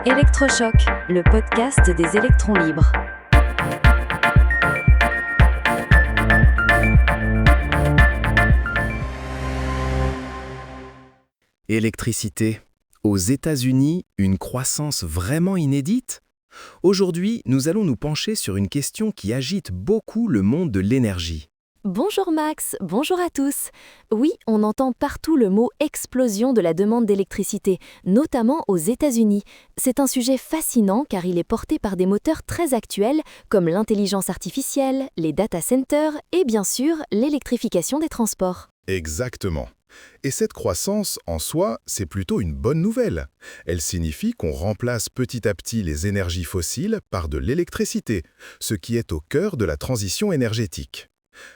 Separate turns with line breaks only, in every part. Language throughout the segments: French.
Électrochoc, le podcast des électrons libres.
Électricité. Aux États-Unis, une croissance vraiment inédite? Aujourd'hui, nous allons nous pencher sur une question qui agite beaucoup le monde de l'énergie.
Bonjour Max, bonjour à tous. Oui, on entend partout le mot explosion de la demande d'électricité, notamment aux États-Unis. C'est un sujet fascinant car il est porté par des moteurs très actuels comme l'intelligence artificielle, les data centers et bien sûr l'électrification des transports.
Exactement. Et cette croissance, en soi, c'est plutôt une bonne nouvelle. Elle signifie qu'on remplace petit à petit les énergies fossiles par de l'électricité, ce qui est au cœur de la transition énergétique.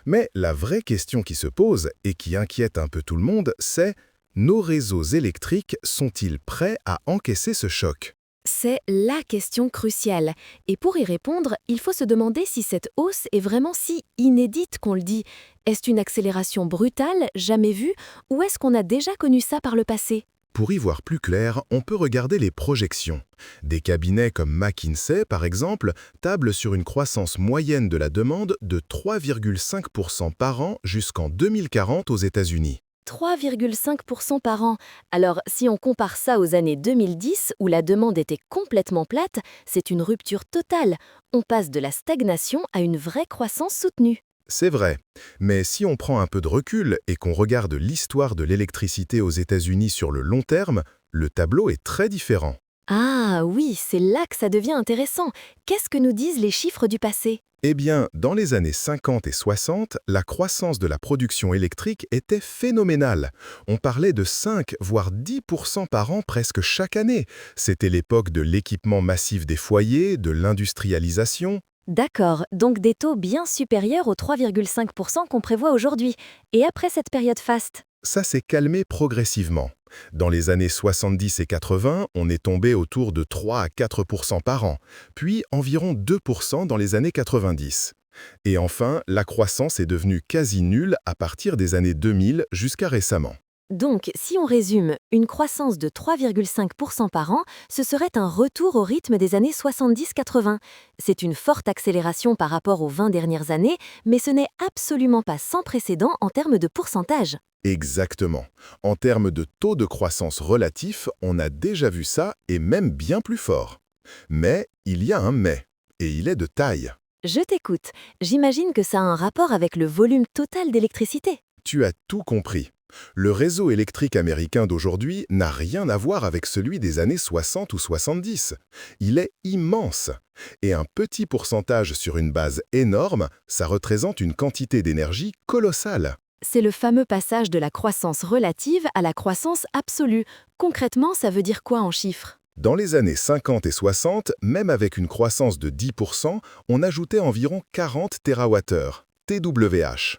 Mais la vraie question qui se pose et qui inquiète un peu tout le monde, c'est: nos réseaux électriques sont-ils prêts à encaisser ce choc?
C'est la question cruciale. Et pour y répondre, il faut se demander si cette hausse est vraiment si inédite qu'on le dit. Est-ce une accélération brutale, jamais vue, ou est-ce qu'on a déjà connu ça par le passé?
Pour y voir plus clair, on peut regarder les projections. Des cabinets comme McKinsey, par exemple, tablent sur une croissance moyenne de la demande de 3,5% par an jusqu'en 2040 aux États-Unis.
3,5% par an. Alors, si on compare ça aux années 2010, où la demande était complètement plate, c'est une rupture totale. On passe de la stagnation à une vraie croissance soutenue.
C'est vrai, mais si on prend un peu de recul et qu'on regarde l'histoire de l'électricité aux États-Unis sur le long terme, le tableau est très différent.
Ah oui, c'est là que ça devient intéressant. Qu'est-ce que nous disent les chiffres du passé?
Eh bien, dans les années 50 et 60, la croissance de la production électrique était phénoménale. On parlait de 5 voire 10% par an presque chaque année. C'était l'époque de l'équipement massif des foyers, de l'industrialisation.
D'accord, donc des taux bien supérieurs aux 3,5% qu'on prévoit aujourd'hui. Et après cette période faste?
Ça s'est calmé progressivement. Dans les années 70 et 80, on est tombé autour de 3 à 4% par an, puis environ 2% dans les années 90. Et enfin, la croissance est devenue quasi nulle à partir des années 2000 jusqu'à récemment.
Donc, si on résume, une croissance de 3,5% par an, ce serait un retour au rythme des années 70-80. C'est une forte accélération par rapport aux 20 dernières années, mais ce n'est absolument pas sans précédent en termes de pourcentage.
Exactement. En termes de taux de croissance relatif, on a déjà vu ça et même bien plus fort. Mais il y a un mais, et il est de taille.
Je t'écoute. J'imagine que ça a un rapport avec le volume total d'électricité.
Tu as tout compris. Le réseau électrique américain d'aujourd'hui n'a rien à voir avec celui des années 60 ou 70. Il est immense. Et un petit pourcentage sur une base énorme, ça représente une quantité d'énergie colossale.
C'est le fameux passage de la croissance relative à la croissance absolue. Concrètement, ça veut dire quoi en chiffres?
Dans les années 50 et 60, même avec une croissance de 10%, on ajoutait environ 40 TWh, TWh.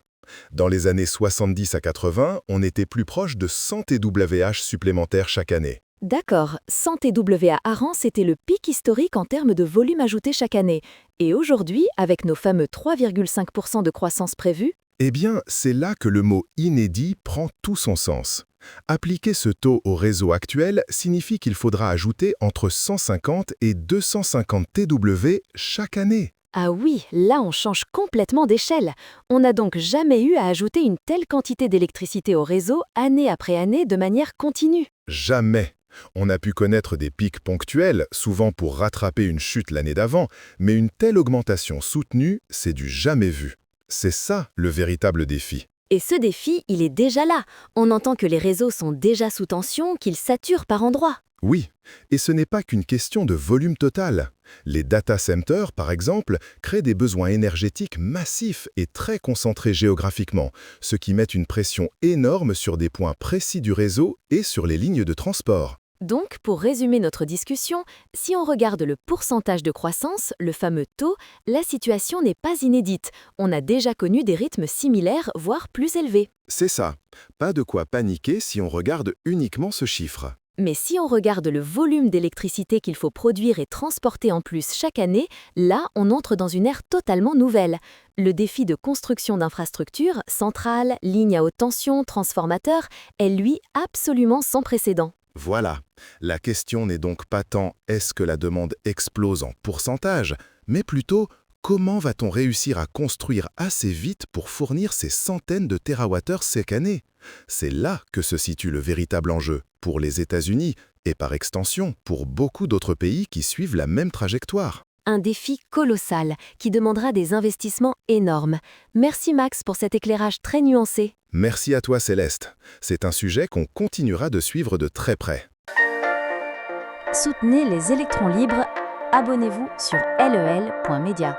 Dans les années 70 à 80, on était plus proche de 100 TWh supplémentaires chaque année.
D'accord, 100 TWh par an, c'était le pic historique en termes de volume ajouté chaque année. Et aujourd'hui, avec nos fameux 3,5% de croissance prévue,
Eh bien, c'est là que le mot « inédit » prend tout son sens. Appliquer ce taux au réseau actuel signifie qu'il faudra ajouter entre 150 et 250 TW chaque année.
ah oui, là on change complètement d'échelle. On n'a donc jamais eu à ajouter une telle quantité d'électricité au réseau année après année de manière continue.
Jamais. On a pu connaître des pics ponctuels, souvent pour rattraper une chute l'année d'avant, mais une telle augmentation soutenue, c'est du jamais vu. C'est ça le véritable défi.
Et ce défi, il est déjà là. On entend que les réseaux sont déjà sous tension, qu'ils saturent par endroits.
Oui, et ce n'est pas qu'une question de volume total. Les data centers, par exemple, créent des besoins énergétiques massifs et très concentrés géographiquement, ce qui met une pression énorme sur des points précis du réseau et sur les lignes de transport.
Donc, pour résumer notre discussion, si on regarde le pourcentage de croissance, le fameux taux, la situation n'est pas inédite. On a déjà connu des rythmes similaires, voire plus élevés.
C'est ça. Pas de quoi paniquer si on regarde uniquement ce chiffre.
Mais si on regarde le volume d'électricité qu'il faut produire et transporter en plus chaque année, là, on entre dans une ère totalement nouvelle. Le défi de construction d'infrastructures, centrales, lignes à haute tension, transformateurs, est lui absolument sans précédent.
Voilà, la question n'est donc pas tant est-ce que la demande explose en pourcentage, mais plutôt comment va-t-on réussir à construire assez vite pour fournir ces centaines de térawattheures chaque année? C'est là que se situe le véritable enjeu, pour les États-Unis et par extension pour beaucoup d'autres pays qui suivent la même trajectoire.
Un défi colossal qui demandera des investissements énormes. Merci Max pour cet éclairage très nuancé.
Merci à toi Céleste, c'est un sujet qu'on continuera de suivre de très près.
Soutenez les électrons libres. Abonnez-vous sur lel.media.